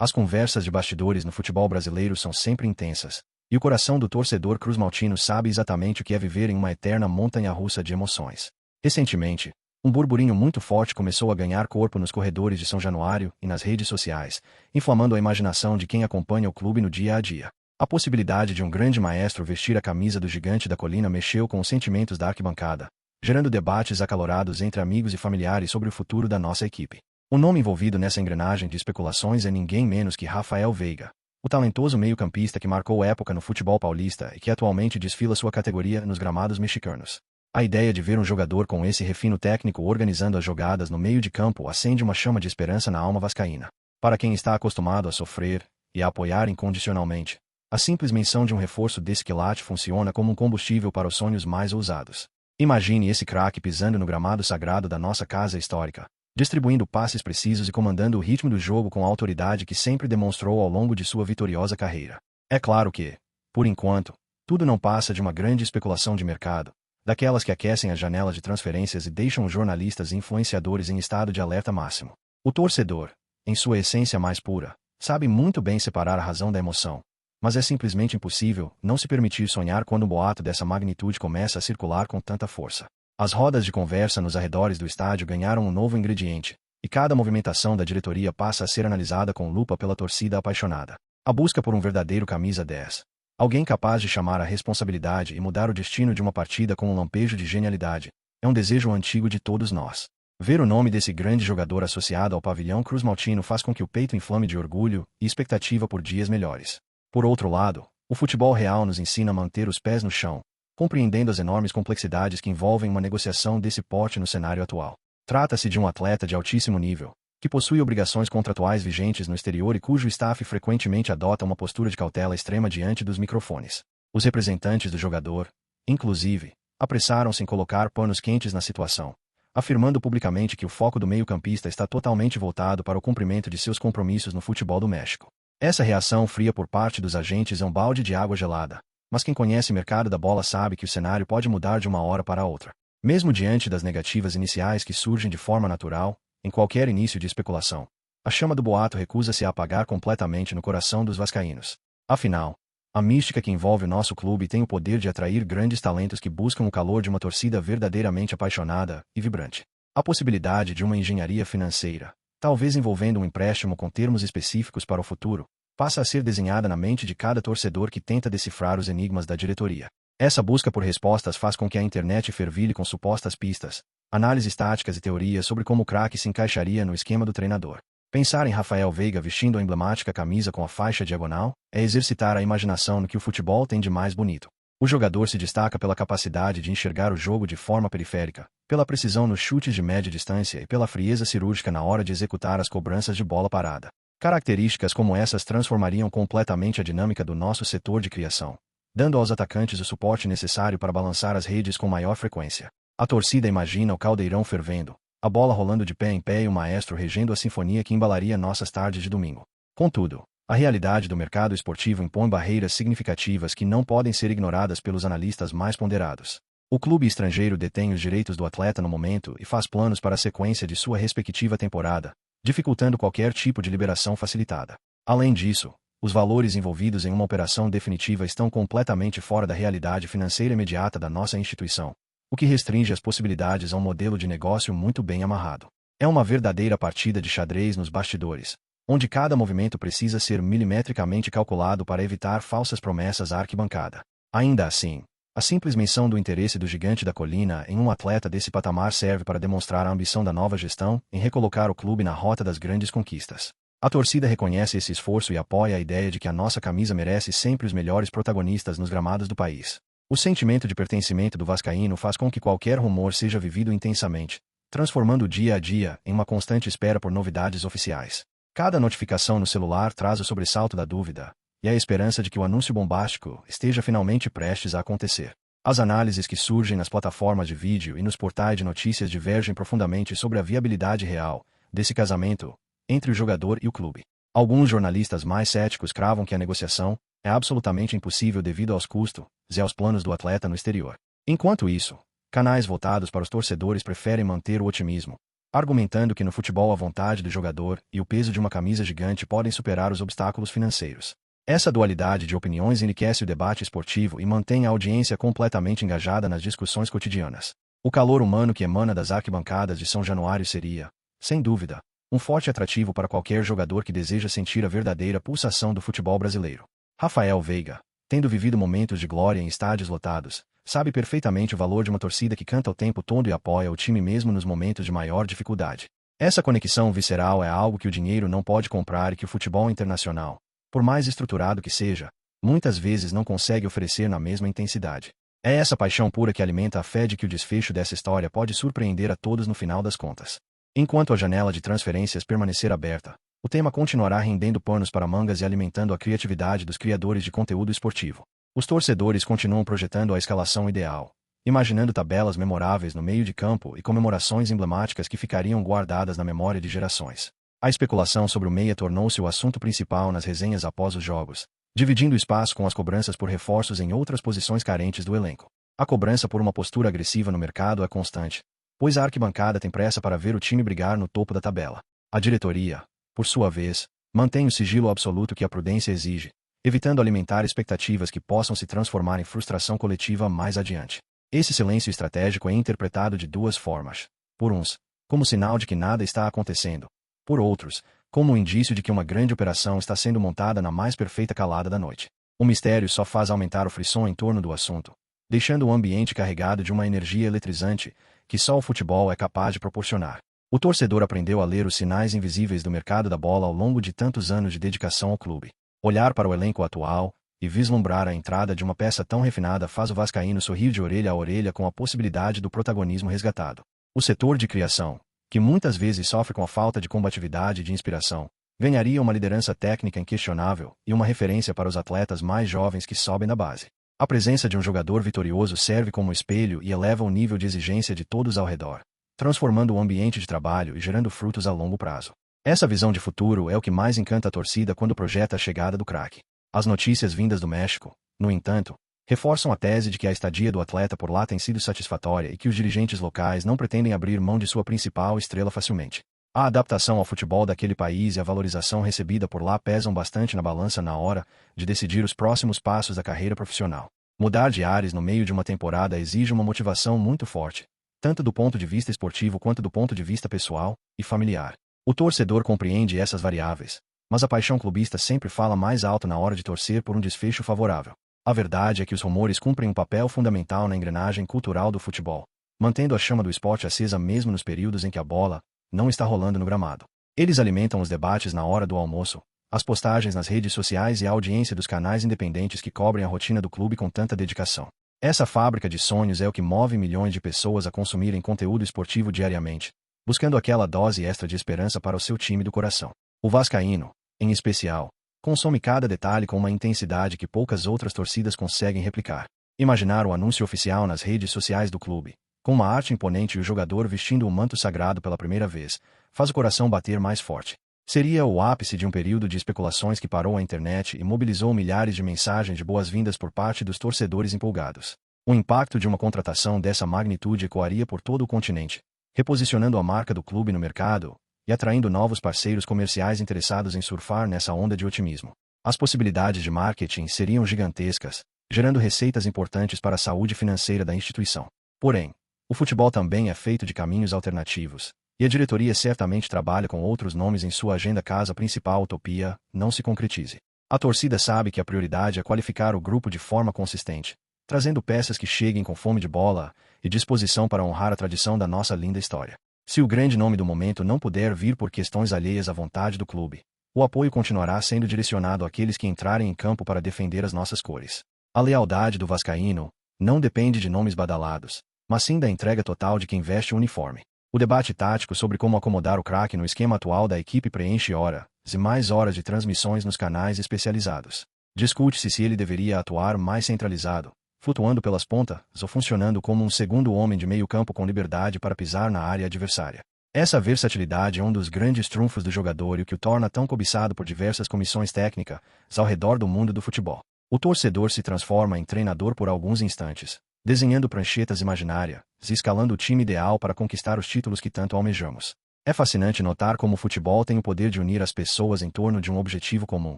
As conversas de bastidores no futebol brasileiro são sempre intensas, e o coração do torcedor cruzmaltino sabe exatamente o que é viver em uma eterna montanha-russa de emoções. Recentemente, um burburinho muito forte começou a ganhar corpo nos corredores de São Januário e nas redes sociais, inflamando a imaginação de quem acompanha o clube no dia a dia. A possibilidade de um grande maestro vestir a camisa do gigante da colina mexeu com os sentimentos da arquibancada, gerando debates acalorados entre amigos e familiares sobre o futuro da nossa equipe. O nome envolvido nessa engrenagem de especulações é ninguém menos que Rafael Veiga, o talentoso meio-campista que marcou época no futebol paulista e que atualmente desfila sua categoria nos gramados mexicanos. A ideia de ver um jogador com esse refino técnico organizando as jogadas no meio de campo acende uma chama de esperança na alma vascaína. Para quem está acostumado a sofrer e a apoiar incondicionalmente, a simples menção de um reforço desse quilate funciona como um combustível para os sonhos mais ousados. Imagine esse craque pisando no gramado sagrado da nossa casa histórica, distribuindo passes precisos e comandando o ritmo do jogo com a autoridade que sempre demonstrou ao longo de sua vitoriosa carreira. É claro que, por enquanto, tudo não passa de uma grande especulação de mercado, daquelas que aquecem as janelas de transferências e deixam os jornalistas e influenciadores em estado de alerta máximo. O torcedor, em sua essência mais pura, sabe muito bem separar a razão da emoção, mas é simplesmente impossível não se permitir sonhar quando um boato dessa magnitude começa a circular com tanta força. As rodas de conversa nos arredores do estádio ganharam um novo ingrediente, e cada movimentação da diretoria passa a ser analisada com lupa pela torcida apaixonada. A busca por um verdadeiro camisa 10. Alguém capaz de chamar a responsabilidade e mudar o destino de uma partida com um lampejo de genialidade, é um desejo antigo de todos nós. Ver o nome desse grande jogador associado ao pavilhão cruzmaltino faz com que o peito inflame de orgulho e expectativa por dias melhores. Por outro lado, o futebol real nos ensina a manter os pés no chão, compreendendo as enormes complexidades que envolvem uma negociação desse porte no cenário atual. Trata-se de um atleta de altíssimo nível, que possui obrigações contratuais vigentes no exterior e cujo staff frequentemente adota uma postura de cautela extrema diante dos microfones. Os representantes do jogador, inclusive, apressaram-se em colocar panos quentes na situação, afirmando publicamente que o foco do meio-campista está totalmente voltado para o cumprimento de seus compromissos no futebol do México. Essa reação fria por parte dos agentes é um balde de água gelada, mas quem conhece o mercado da bola sabe que o cenário pode mudar de uma hora para outra. Mesmo diante das negativas iniciais que surgem de forma natural, em qualquer início de especulação, a chama do boato recusa-se a apagar completamente no coração dos vascaínos. Afinal, a mística que envolve o nosso clube tem o poder de atrair grandes talentos que buscam o calor de uma torcida verdadeiramente apaixonada e vibrante. A possibilidade de uma engenharia financeira, talvez envolvendo um empréstimo com termos específicos para o futuro, passa a ser desenhada na mente de cada torcedor que tenta decifrar os enigmas da diretoria. Essa busca por respostas faz com que a internet fervilhe com supostas pistas, análises táticas e teorias sobre como o craque se encaixaria no esquema do treinador. Pensar em Rafael Veiga vestindo a emblemática camisa com a faixa diagonal é exercitar a imaginação no que o futebol tem de mais bonito. O jogador se destaca pela capacidade de enxergar o jogo de forma periférica, pela precisão nos chutes de média distância e pela frieza cirúrgica na hora de executar as cobranças de bola parada. Características como essas transformariam completamente a dinâmica do nosso setor de criação, dando aos atacantes o suporte necessário para balançar as redes com maior frequência. A torcida imagina o caldeirão fervendo, a bola rolando de pé em pé e o maestro regendo a sinfonia que embalaria nossas tardes de domingo. Contudo, a realidade do mercado esportivo impõe barreiras significativas que não podem ser ignoradas pelos analistas mais ponderados. O clube estrangeiro detém os direitos do atleta no momento e faz planos para a sequência de sua respectiva temporada, dificultando qualquer tipo de liberação facilitada. Além disso, os valores envolvidos em uma operação definitiva estão completamente fora da realidade financeira imediata da nossa instituição, o que restringe as possibilidades a um modelo de negócio muito bem amarrado. É uma verdadeira partida de xadrez nos bastidores, onde cada movimento precisa ser milimetricamente calculado para evitar falsas promessas à arquibancada. Ainda assim, a simples menção do interesse do gigante da colina em um atleta desse patamar serve para demonstrar a ambição da nova gestão em recolocar o clube na rota das grandes conquistas. A torcida reconhece esse esforço e apoia a ideia de que a nossa camisa merece sempre os melhores protagonistas nos gramados do país. O sentimento de pertencimento do vascaíno faz com que qualquer rumor seja vivido intensamente, transformando o dia a dia em uma constante espera por novidades oficiais. Cada notificação no celular traz o sobressalto da dúvida, e a esperança de que o anúncio bombástico esteja finalmente prestes a acontecer. As análises que surgem nas plataformas de vídeo e nos portais de notícias divergem profundamente sobre a viabilidade real desse casamento entre o jogador e o clube. Alguns jornalistas mais céticos cravam que a negociação é absolutamente impossível devido aos custos e aos planos do atleta no exterior. Enquanto isso, canais voltados para os torcedores preferem manter o otimismo, argumentando que no futebol a vontade do jogador e o peso de uma camisa gigante podem superar os obstáculos financeiros. Essa dualidade de opiniões enriquece o debate esportivo e mantém a audiência completamente engajada nas discussões cotidianas. O calor humano que emana das arquibancadas de São Januário seria, sem dúvida, um forte atrativo para qualquer jogador que deseja sentir a verdadeira pulsação do futebol brasileiro. Rafael Veiga, tendo vivido momentos de glória em estádios lotados, sabe perfeitamente o valor de uma torcida que canta o tempo todo e apoia o time mesmo nos momentos de maior dificuldade. Essa conexão visceral é algo que o dinheiro não pode comprar e que o futebol internacional, por mais estruturado que seja, muitas vezes não consegue oferecer na mesma intensidade. É essa paixão pura que alimenta a fé de que o desfecho dessa história pode surpreender a todos no final das contas. Enquanto a janela de transferências permanecer aberta, o tema continuará rendendo panos para mangas e alimentando a criatividade dos criadores de conteúdo esportivo. Os torcedores continuam projetando a escalação ideal, imaginando tabelas memoráveis no meio de campo e comemorações emblemáticas que ficariam guardadas na memória de gerações. A especulação sobre o meia tornou-se o assunto principal nas resenhas após os jogos, dividindo o espaço com as cobranças por reforços em outras posições carentes do elenco. A cobrança por uma postura agressiva no mercado é constante, pois a arquibancada tem pressa para ver o time brigar no topo da tabela. A diretoria, por sua vez, mantém o sigilo absoluto que a prudência exige, evitando alimentar expectativas que possam se transformar em frustração coletiva mais adiante. Esse silêncio estratégico é interpretado de duas formas. Por uns, como sinal de que nada está acontecendo. Por outros, como um indício de que uma grande operação está sendo montada na mais perfeita calada da noite. O mistério só faz aumentar o frisson em torno do assunto, deixando o ambiente carregado de uma energia eletrizante que só o futebol é capaz de proporcionar. O torcedor aprendeu a ler os sinais invisíveis do mercado da bola ao longo de tantos anos de dedicação ao clube. Olhar para o elenco atual e vislumbrar a entrada de uma peça tão refinada faz o vascaíno sorrir de orelha a orelha com a possibilidade do protagonismo resgatado. O setor de criação, que muitas vezes sofre com a falta de combatividade e de inspiração, ganharia uma liderança técnica inquestionável e uma referência para os atletas mais jovens que sobem da base. A presença de um jogador vitorioso serve como espelho e eleva o nível de exigência de todos ao redor, transformando o ambiente de trabalho e gerando frutos a longo prazo. Essa visão de futuro é o que mais encanta a torcida quando projeta a chegada do craque. As notícias vindas do México, no entanto, reforçam a tese de que a estadia do atleta por lá tem sido satisfatória e que os dirigentes locais não pretendem abrir mão de sua principal estrela facilmente. A adaptação ao futebol daquele país e a valorização recebida por lá pesam bastante na balança na hora de decidir os próximos passos da carreira profissional. Mudar de ares no meio de uma temporada exige uma motivação muito forte, tanto do ponto de vista esportivo quanto do ponto de vista pessoal e familiar. O torcedor compreende essas variáveis, mas a paixão clubista sempre fala mais alto na hora de torcer por um desfecho favorável. A verdade é que os rumores cumprem um papel fundamental na engrenagem cultural do futebol, mantendo a chama do esporte acesa mesmo nos períodos em que a bola não está rolando no gramado. Eles alimentam os debates na hora do almoço, as postagens nas redes sociais e a audiência dos canais independentes que cobrem a rotina do clube com tanta dedicação. Essa fábrica de sonhos é o que move milhões de pessoas a consumirem conteúdo esportivo diariamente, buscando aquela dose extra de esperança para o seu time do coração. O vascaíno, em especial, consome cada detalhe com uma intensidade que poucas outras torcidas conseguem replicar. Imaginar o anúncio oficial nas redes sociais do clube, com uma arte imponente e o jogador vestindo o manto sagrado pela primeira vez, faz o coração bater mais forte. Seria o ápice de um período de especulações que parou a internet e mobilizou milhares de mensagens de boas-vindas por parte dos torcedores empolgados. O impacto de uma contratação dessa magnitude ecoaria por todo o continente, reposicionando a marca do clube no mercado e atraindo novos parceiros comerciais interessados em surfar nessa onda de otimismo. As possibilidades de marketing seriam gigantescas, gerando receitas importantes para a saúde financeira da instituição. Porém, o futebol também é feito de caminhos alternativos, e a diretoria certamente trabalha com outros nomes em sua agenda caso a principal utopia não se concretize. A torcida sabe que a prioridade é qualificar o grupo de forma consistente, trazendo peças que cheguem com fome de bola e disposição para honrar a tradição da nossa linda história. Se o grande nome do momento não puder vir por questões alheias à vontade do clube, o apoio continuará sendo direcionado àqueles que entrarem em campo para defender as nossas cores. A lealdade do vascaíno não depende de nomes badalados, mas sim da entrega total de quem veste o uniforme. O debate tático sobre como acomodar o craque no esquema atual da equipe preenche horas e mais horas de transmissões nos canais especializados. Discute-se se ele deveria atuar mais centralizado, flutuando pelas pontas ou funcionando como um segundo homem de meio campo com liberdade para pisar na área adversária. Essa versatilidade é um dos grandes trunfos do jogador e o que o torna tão cobiçado por diversas comissões técnicas ao redor do mundo do futebol. O torcedor se transforma em treinador por alguns instantes, desenhando pranchetas imaginárias e escalando o time ideal para conquistar os títulos que tanto almejamos. É fascinante notar como o futebol tem o poder de unir as pessoas em torno de um objetivo comum,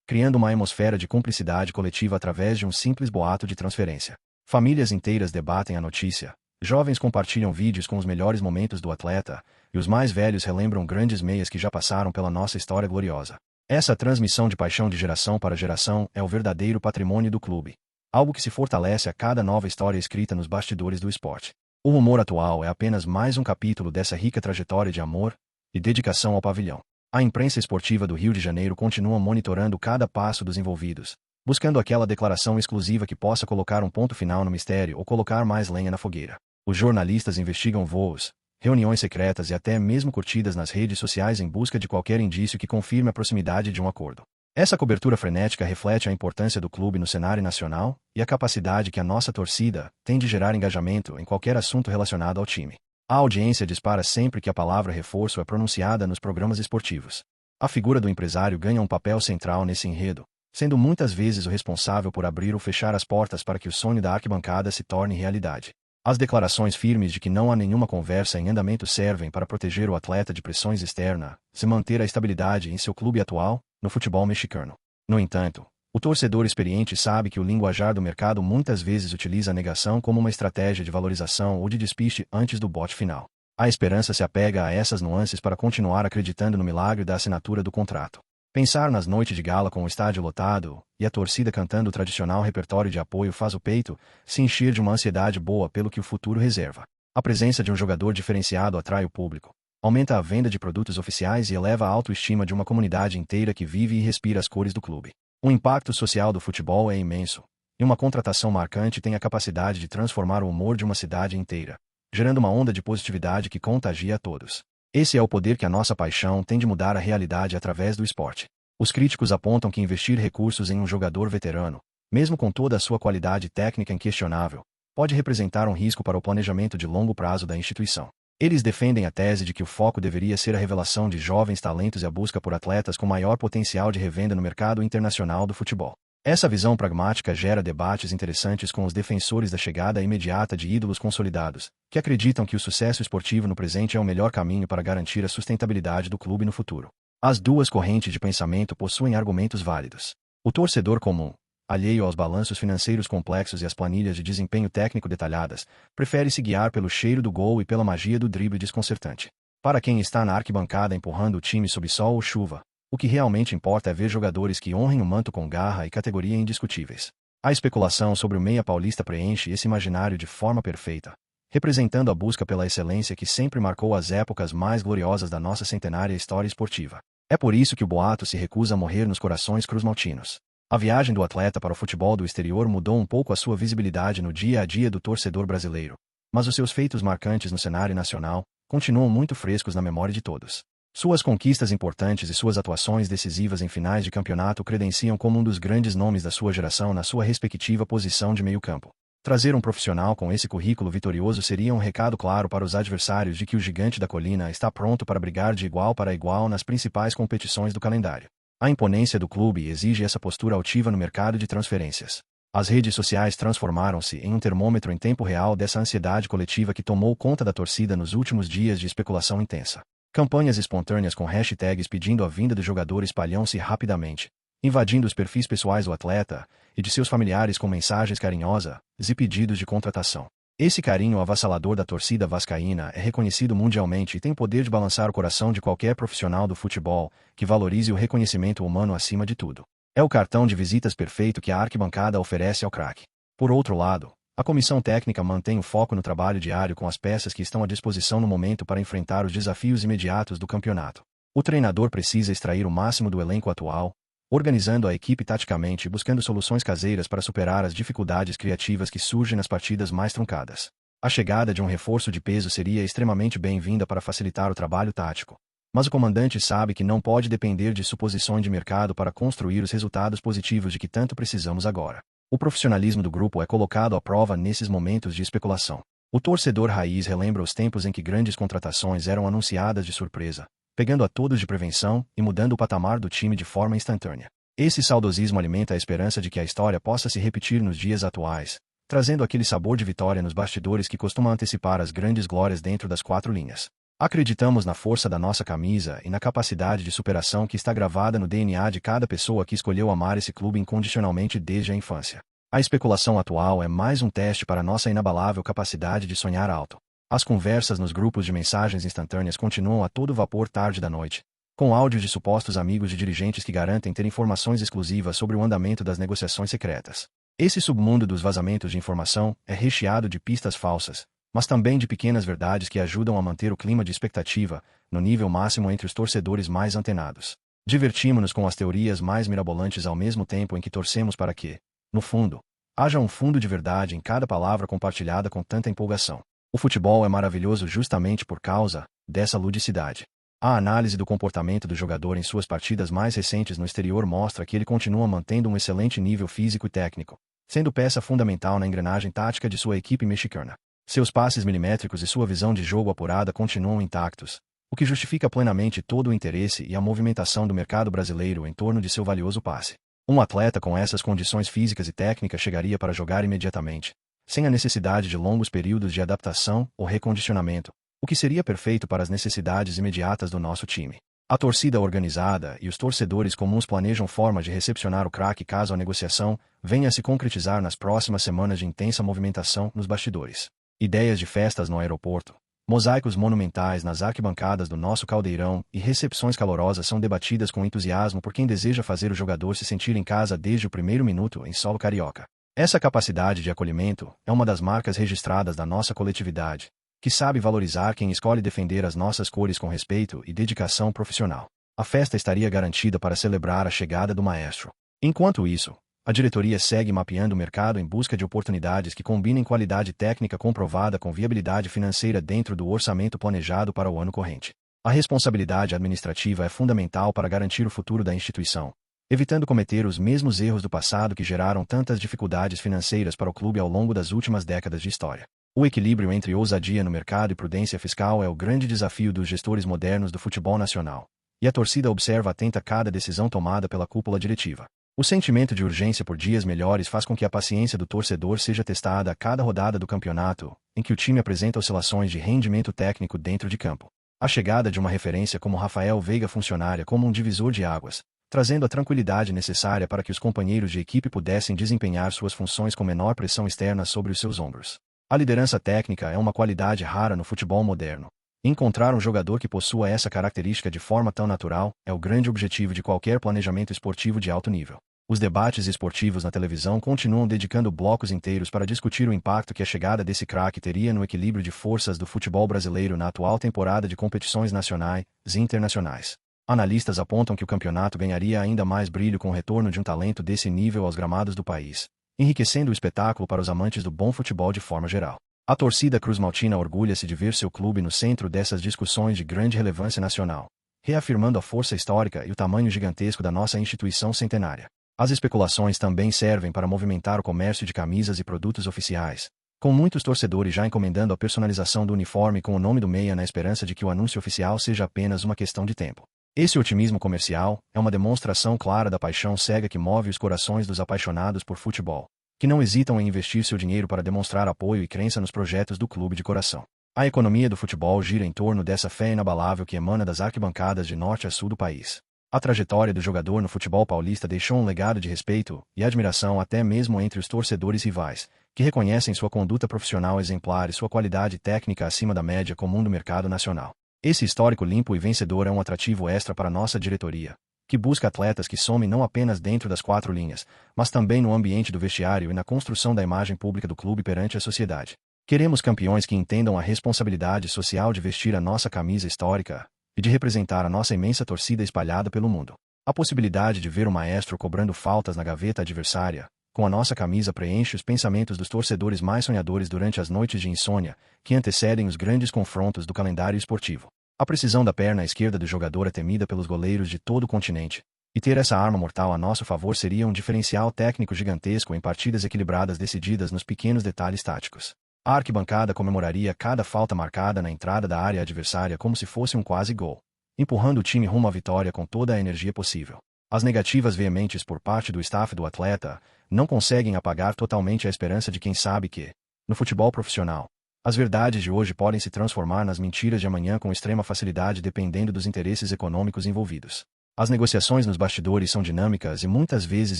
criando uma atmosfera de cumplicidade coletiva através de um simples boato de transferência. Famílias inteiras debatem a notícia, jovens compartilham vídeos com os melhores momentos do atleta, e os mais velhos relembram grandes meias que já passaram pela nossa história gloriosa. Essa transmissão de paixão de geração para geração é o verdadeiro patrimônio do clube, algo que se fortalece a cada nova história escrita nos bastidores do esporte. O rumor atual é apenas mais um capítulo dessa rica trajetória de amor e dedicação ao pavilhão. A imprensa esportiva do Rio de Janeiro continua monitorando cada passo dos envolvidos, buscando aquela declaração exclusiva que possa colocar um ponto final no mistério ou colocar mais lenha na fogueira. Os jornalistas investigam voos, reuniões secretas e até mesmo curtidas nas redes sociais em busca de qualquer indício que confirme a proximidade de um acordo. Essa cobertura frenética reflete a importância do clube no cenário nacional e a capacidade que a nossa torcida tem de gerar engajamento em qualquer assunto relacionado ao time. A audiência dispara sempre que a palavra reforço é pronunciada nos programas esportivos. A figura do empresário ganha um papel central nesse enredo, sendo muitas vezes o responsável por abrir ou fechar as portas para que o sonho da arquibancada se torne realidade. As declarações firmes de que não há nenhuma conversa em andamento servem para proteger o atleta de pressões externas e manter a estabilidade em seu clube atual, no futebol mexicano. No entanto, o torcedor experiente sabe que o linguajar do mercado muitas vezes utiliza a negação como uma estratégia de valorização ou de despiste antes do bote final. A esperança se apega a essas nuances para continuar acreditando no milagre da assinatura do contrato. Pensar nas noites de gala com o estádio lotado e a torcida cantando o tradicional repertório de apoio faz o peito se encher de uma ansiedade boa pelo que o futuro reserva. A presença de um jogador diferenciado atrai o público, aumenta a venda de produtos oficiais e eleva a autoestima de uma comunidade inteira que vive e respira as cores do clube. O impacto social do futebol é imenso, e uma contratação marcante tem a capacidade de transformar o humor de uma cidade inteira, gerando uma onda de positividade que contagia a todos. Esse é o poder que a nossa paixão tem de mudar a realidade através do esporte. Os críticos apontam que investir recursos em um jogador veterano, mesmo com toda a sua qualidade técnica inquestionável, pode representar um risco para o planejamento de longo prazo da instituição. Eles defendem a tese de que o foco deveria ser a revelação de jovens talentos e a busca por atletas com maior potencial de revenda no mercado internacional do futebol. Essa visão pragmática gera debates interessantes com os defensores da chegada imediata de ídolos consolidados, que acreditam que o sucesso esportivo no presente é o melhor caminho para garantir a sustentabilidade do clube no futuro. As duas correntes de pensamento possuem argumentos válidos. O torcedor comum, alheio aos balanços financeiros complexos e às planilhas de desempenho técnico detalhadas, prefere se guiar pelo cheiro do gol e pela magia do drible desconcertante. Para quem está na arquibancada empurrando o time sob sol ou chuva, o que realmente importa é ver jogadores que honrem o manto com garra e categoria indiscutíveis. A especulação sobre o meia paulista preenche esse imaginário de forma perfeita, representando a busca pela excelência que sempre marcou as épocas mais gloriosas da nossa centenária história esportiva. É por isso que o boato se recusa a morrer nos corações cruzmaltinos. A viagem do atleta para o futebol do exterior mudou um pouco a sua visibilidade no dia a dia do torcedor brasileiro, mas os seus feitos marcantes no cenário nacional continuam muito frescos na memória de todos. Suas conquistas importantes e suas atuações decisivas em finais de campeonato o credenciam como um dos grandes nomes da sua geração na sua respectiva posição de meio-campo. Trazer um profissional com esse currículo vitorioso seria um recado claro para os adversários de que o gigante da colina está pronto para brigar de igual para igual nas principais competições do calendário. A imponência do clube exige essa postura altiva no mercado de transferências. As redes sociais transformaram-se em um termômetro em tempo real dessa ansiedade coletiva que tomou conta da torcida nos últimos dias de especulação intensa. Campanhas espontâneas com hashtags pedindo a vinda do jogador espalham-se rapidamente, invadindo os perfis pessoais do atleta e de seus familiares com mensagens carinhosas e pedidos de contratação. Esse carinho avassalador da torcida vascaína é reconhecido mundialmente e tem poder de balançar o coração de qualquer profissional do futebol que valorize o reconhecimento humano acima de tudo. É o cartão de visitas perfeito que a arquibancada oferece ao craque. Por outro lado, a comissão técnica mantém o foco no trabalho diário com as peças que estão à disposição no momento para enfrentar os desafios imediatos do campeonato. O treinador precisa extrair o máximo do elenco atual, organizando a equipe taticamente e buscando soluções caseiras para superar as dificuldades criativas que surgem nas partidas mais truncadas. A chegada de um reforço de peso seria extremamente bem-vinda para facilitar o trabalho tático. Mas o comandante sabe que não pode depender de suposições de mercado para construir os resultados positivos de que tanto precisamos agora. O profissionalismo do grupo é colocado à prova nesses momentos de especulação. O torcedor raiz relembra os tempos em que grandes contratações eram anunciadas de surpresa, pegando a todos de prevenção e mudando o patamar do time de forma instantânea. Esse saudosismo alimenta a esperança de que a história possa se repetir nos dias atuais, trazendo aquele sabor de vitória nos bastidores que costuma antecipar as grandes glórias dentro das quatro linhas. Acreditamos na força da nossa camisa e na capacidade de superação que está gravada no DNA de cada pessoa que escolheu amar esse clube incondicionalmente desde a infância. A especulação atual é mais um teste para nossa inabalável capacidade de sonhar alto. As conversas nos grupos de mensagens instantâneas continuam a todo vapor tarde da noite, com áudios de supostos amigos de dirigentes que garantem ter informações exclusivas sobre o andamento das negociações secretas. Esse submundo dos vazamentos de informação é recheado de pistas falsas, mas também de pequenas verdades que ajudam a manter o clima de expectativa no nível máximo entre os torcedores mais antenados. Divertimos-nos com as teorias mais mirabolantes ao mesmo tempo em que torcemos para que, no fundo, haja um fundo de verdade em cada palavra compartilhada com tanta empolgação. O futebol é maravilhoso justamente por causa dessa ludicidade. A análise do comportamento do jogador em suas partidas mais recentes no exterior mostra que ele continua mantendo um excelente nível físico e técnico, sendo peça fundamental na engrenagem tática de sua equipe mexicana. Seus passes milimétricos e sua visão de jogo apurada continuam intactos, o que justifica plenamente todo o interesse e a movimentação do mercado brasileiro em torno de seu valioso passe. Um atleta com essas condições físicas e técnicas chegaria para jogar imediatamente, sem a necessidade de longos períodos de adaptação ou recondicionamento, o que seria perfeito para as necessidades imediatas do nosso time. A torcida organizada e os torcedores comuns planejam formas de recepcionar o craque caso a negociação venha a se concretizar nas próximas semanas de intensa movimentação nos bastidores. Ideias de festas no aeroporto, mosaicos monumentais nas arquibancadas do nosso caldeirão e recepções calorosas são debatidas com entusiasmo por quem deseja fazer o jogador se sentir em casa desde o primeiro minuto em solo carioca. Essa capacidade de acolhimento é uma das marcas registradas da nossa coletividade, que sabe valorizar quem escolhe defender as nossas cores com respeito e dedicação profissional. A festa estaria garantida para celebrar a chegada do maestro. Enquanto isso, a diretoria segue mapeando o mercado em busca de oportunidades que combinem qualidade técnica comprovada com viabilidade financeira dentro do orçamento planejado para o ano corrente. A responsabilidade administrativa é fundamental para garantir o futuro da instituição, evitando cometer os mesmos erros do passado que geraram tantas dificuldades financeiras para o clube ao longo das últimas décadas de história. O equilíbrio entre ousadia no mercado e prudência fiscal é o grande desafio dos gestores modernos do futebol nacional, e a torcida observa atenta cada decisão tomada pela cúpula diretiva. O sentimento de urgência por dias melhores faz com que a paciência do torcedor seja testada a cada rodada do campeonato, em que o time apresenta oscilações de rendimento técnico dentro de campo. A chegada de uma referência como Rafael Veiga funcionaria como um divisor de águas, trazendo a tranquilidade necessária para que os companheiros de equipe pudessem desempenhar suas funções com menor pressão externa sobre os seus ombros. A liderança técnica é uma qualidade rara no futebol moderno. Encontrar um jogador que possua essa característica de forma tão natural é o grande objetivo de qualquer planejamento esportivo de alto nível. Os debates esportivos na televisão continuam dedicando blocos inteiros para discutir o impacto que a chegada desse craque teria no equilíbrio de forças do futebol brasileiro na atual temporada de competições nacionais e internacionais. Analistas apontam que o campeonato ganharia ainda mais brilho com o retorno de um talento desse nível aos gramados do país, enriquecendo o espetáculo para os amantes do bom futebol de forma geral. A torcida cruzmaltina orgulha-se de ver seu clube no centro dessas discussões de grande relevância nacional, reafirmando a força histórica e o tamanho gigantesco da nossa instituição centenária. As especulações também servem para movimentar o comércio de camisas e produtos oficiais, com muitos torcedores já encomendando a personalização do uniforme com o nome do meia na esperança de que o anúncio oficial seja apenas uma questão de tempo. Esse otimismo comercial é uma demonstração clara da paixão cega que move os corações dos apaixonados por futebol, que não hesitam em investir seu dinheiro para demonstrar apoio e crença nos projetos do clube de coração. A economia do futebol gira em torno dessa fé inabalável que emana das arquibancadas de norte a sul do país. A trajetória do jogador no futebol paulista deixou um legado de respeito e admiração até mesmo entre os torcedores rivais, que reconhecem sua conduta profissional exemplar e sua qualidade técnica acima da média comum do mercado nacional. Esse histórico limpo e vencedor é um atrativo extra para nossa diretoria, que busca atletas que somem não apenas dentro das quatro linhas, mas também no ambiente do vestiário e na construção da imagem pública do clube perante a sociedade. Queremos campeões que entendam a responsabilidade social de vestir a nossa camisa histórica e de representar a nossa imensa torcida espalhada pelo mundo. A possibilidade de ver o maestro cobrando faltas na gaveta adversária, com a nossa camisa preenche os pensamentos dos torcedores mais sonhadores durante as noites de insônia, que antecedem os grandes confrontos do calendário esportivo. A precisão da perna esquerda do jogador é temida pelos goleiros de todo o continente, e ter essa arma mortal a nosso favor seria um diferencial técnico gigantesco em partidas equilibradas decididas nos pequenos detalhes táticos. A arquibancada comemoraria cada falta marcada na entrada da área adversária como se fosse um quase gol, empurrando o time rumo à vitória com toda a energia possível. As negativas veementes por parte do staff do atleta não conseguem apagar totalmente a esperança de quem sabe que, no futebol profissional, as verdades de hoje podem se transformar nas mentiras de amanhã com extrema facilidade dependendo dos interesses econômicos envolvidos. As negociações nos bastidores são dinâmicas e muitas vezes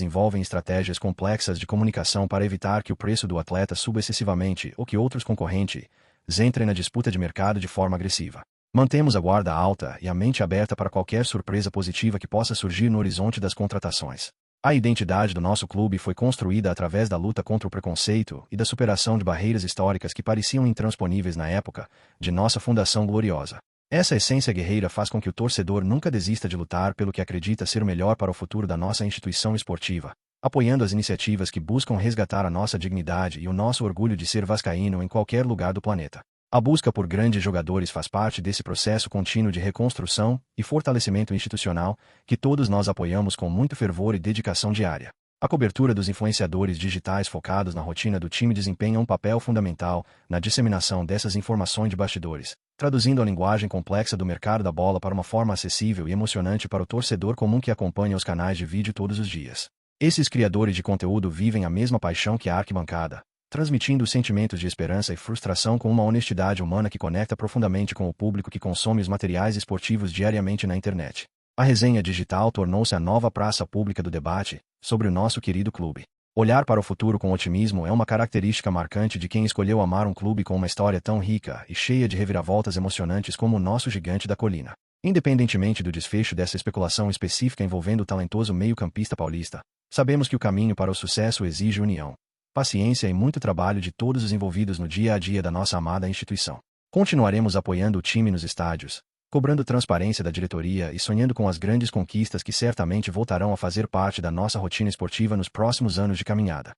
envolvem estratégias complexas de comunicação para evitar que o preço do atleta suba excessivamente ou que outros concorrentes entrem na disputa de mercado de forma agressiva. Mantemos a guarda alta e a mente aberta para qualquer surpresa positiva que possa surgir no horizonte das contratações. A identidade do nosso clube foi construída através da luta contra o preconceito e da superação de barreiras históricas que pareciam intransponíveis na época de nossa fundação gloriosa. Essa essência guerreira faz com que o torcedor nunca desista de lutar pelo que acredita ser o melhor para o futuro da nossa instituição esportiva, apoiando as iniciativas que buscam resgatar a nossa dignidade e o nosso orgulho de ser vascaíno em qualquer lugar do planeta. A busca por grandes jogadores faz parte desse processo contínuo de reconstrução e fortalecimento institucional que todos nós apoiamos com muito fervor e dedicação diária. A cobertura dos influenciadores digitais focados na rotina do time desempenha um papel fundamental na disseminação dessas informações de bastidores, traduzindo a linguagem complexa do mercado da bola para uma forma acessível e emocionante para o torcedor comum que acompanha os canais de vídeo todos os dias. Esses criadores de conteúdo vivem a mesma paixão que a arquibancada, transmitindo sentimentos de esperança e frustração com uma honestidade humana que conecta profundamente com o público que consome os materiais esportivos diariamente na internet. A resenha digital tornou-se a nova praça pública do debate sobre o nosso querido clube. Olhar para o futuro com otimismo é uma característica marcante de quem escolheu amar um clube com uma história tão rica e cheia de reviravoltas emocionantes como o nosso gigante da colina. Independentemente do desfecho dessa especulação específica envolvendo o talentoso meio-campista paulista, sabemos que o caminho para o sucesso exige união, paciência e muito trabalho de todos os envolvidos no dia a dia da nossa amada instituição. Continuaremos apoiando o time nos estádios, cobrando transparência da diretoria e sonhando com as grandes conquistas que certamente voltarão a fazer parte da nossa rotina esportiva nos próximos anos de caminhada.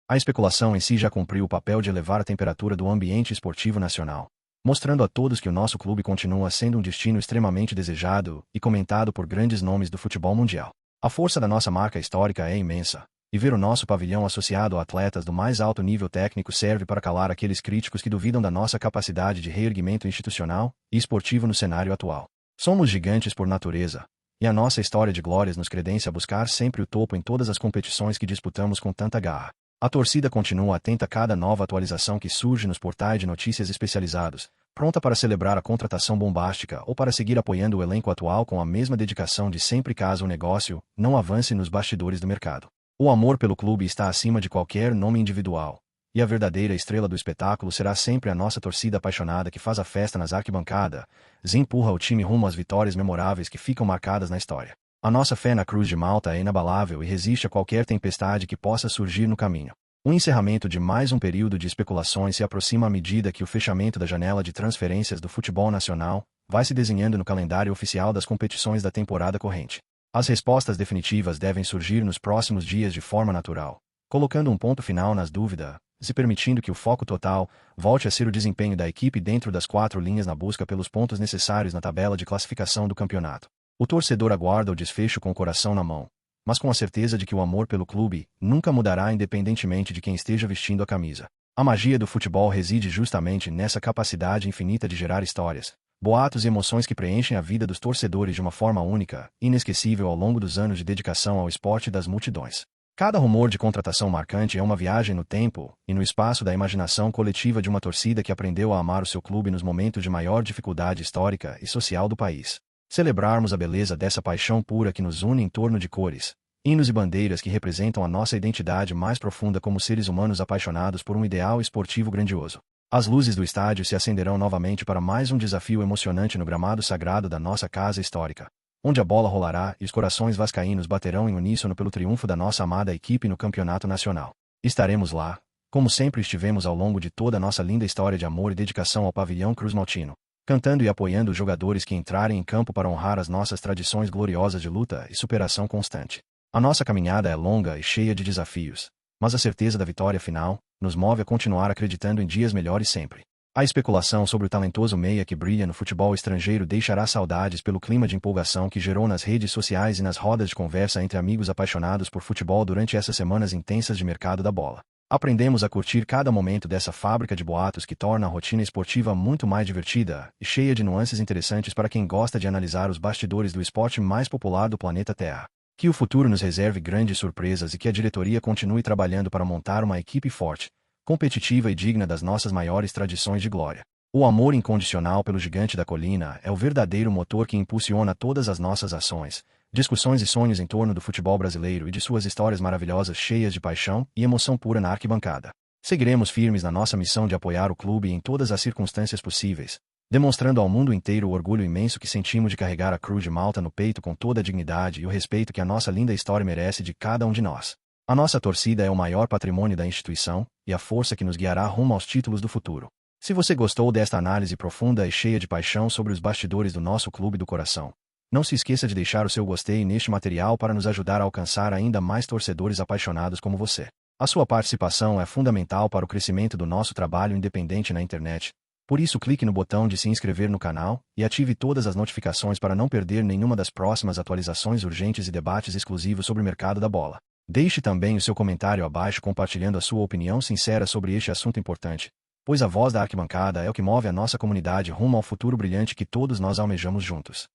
A especulação em si já cumpriu o papel de elevar a temperatura do ambiente esportivo nacional, mostrando a todos que o nosso clube continua sendo um destino extremamente desejado e comentado por grandes nomes do futebol mundial. A força da nossa marca histórica é imensa, e ver o nosso pavilhão associado a atletas do mais alto nível técnico serve para calar aqueles críticos que duvidam da nossa capacidade de reerguimento institucional e esportivo no cenário atual. Somos gigantes por natureza, e a nossa história de glórias nos credencia a buscar sempre o topo em todas as competições que disputamos com tanta garra. A torcida continua atenta a cada nova atualização que surge nos portais de notícias especializados, pronta para celebrar a contratação bombástica ou para seguir apoiando o elenco atual com a mesma dedicação de sempre caso o negócio não avance nos bastidores do mercado. O amor pelo clube está acima de qualquer nome individual, e a verdadeira estrela do espetáculo será sempre a nossa torcida apaixonada que faz a festa nas arquibancadas e empurra o time rumo às vitórias memoráveis que ficam marcadas na história. A nossa fé na Cruz de Malta é inabalável e resiste a qualquer tempestade que possa surgir no caminho. O encerramento de mais um período de especulações se aproxima à medida que o fechamento da janela de transferências do futebol nacional vai se desenhando no calendário oficial das competições da temporada corrente. As respostas definitivas devem surgir nos próximos dias de forma natural, colocando um ponto final nas dúvidas e permitindo que o foco total volte a ser o desempenho da equipe dentro das 4 linhas na busca pelos pontos necessários na tabela de classificação do campeonato. O torcedor aguarda o desfecho com o coração na mão, mas com a certeza de que o amor pelo clube nunca mudará independentemente de quem esteja vestindo a camisa. A magia do futebol reside justamente nessa capacidade infinita de gerar histórias, boatos e emoções que preenchem a vida dos torcedores de uma forma única e inesquecível ao longo dos anos de dedicação ao esporte das multidões. Cada rumor de contratação marcante é uma viagem no tempo e no espaço da imaginação coletiva de uma torcida que aprendeu a amar o seu clube nos momentos de maior dificuldade histórica e social do país. Celebrarmos a beleza dessa paixão pura que nos une em torno de cores, hinos e bandeiras que representam a nossa identidade mais profunda como seres humanos apaixonados por um ideal esportivo grandioso. As luzes do estádio se acenderão novamente para mais um desafio emocionante no gramado sagrado da nossa casa histórica, onde a bola rolará e os corações vascaínos baterão em uníssono pelo triunfo da nossa amada equipe no campeonato nacional. Estaremos lá, como sempre estivemos ao longo de toda a nossa linda história de amor e dedicação ao pavilhão Cruz Maltino, cantando e apoiando os jogadores que entrarem em campo para honrar as nossas tradições gloriosas de luta e superação constante. A nossa caminhada é longa e cheia de desafios, mas a certeza da vitória final nos move a continuar acreditando em dias melhores sempre. A especulação sobre o talentoso meia que brilha no futebol estrangeiro deixará saudades pelo clima de empolgação que gerou nas redes sociais e nas rodas de conversa entre amigos apaixonados por futebol durante essas semanas intensas de mercado da bola. Aprendemos a curtir cada momento dessa fábrica de boatos que torna a rotina esportiva muito mais divertida e cheia de nuances interessantes para quem gosta de analisar os bastidores do esporte mais popular do planeta Terra. Que o futuro nos reserve grandes surpresas e que a diretoria continue trabalhando para montar uma equipe forte, competitiva e digna das nossas maiores tradições de glória. O amor incondicional pelo gigante da colina é o verdadeiro motor que impulsiona todas as nossas ações, discussões e sonhos em torno do futebol brasileiro e de suas histórias maravilhosas cheias de paixão e emoção pura na arquibancada. Seguiremos firmes na nossa missão de apoiar o clube em todas as circunstâncias possíveis, demonstrando ao mundo inteiro o orgulho imenso que sentimos de carregar a Cruz de Malta no peito com toda a dignidade e o respeito que a nossa linda história merece de cada um de nós. A nossa torcida é o maior patrimônio da instituição e a força que nos guiará rumo aos títulos do futuro. Se você gostou desta análise profunda e cheia de paixão sobre os bastidores do nosso clube do coração, não se esqueça de deixar o seu gostei neste material para nos ajudar a alcançar ainda mais torcedores apaixonados como você. A sua participação é fundamental para o crescimento do nosso trabalho independente na internet. Por isso, clique no botão de se inscrever no canal e ative todas as notificações para não perder nenhuma das próximas atualizações urgentes e debates exclusivos sobre o mercado da bola. Deixe também o seu comentário abaixo compartilhando a sua opinião sincera sobre este assunto importante, pois a voz da arquibancada é o que move a nossa comunidade rumo ao futuro brilhante que todos nós almejamos juntos.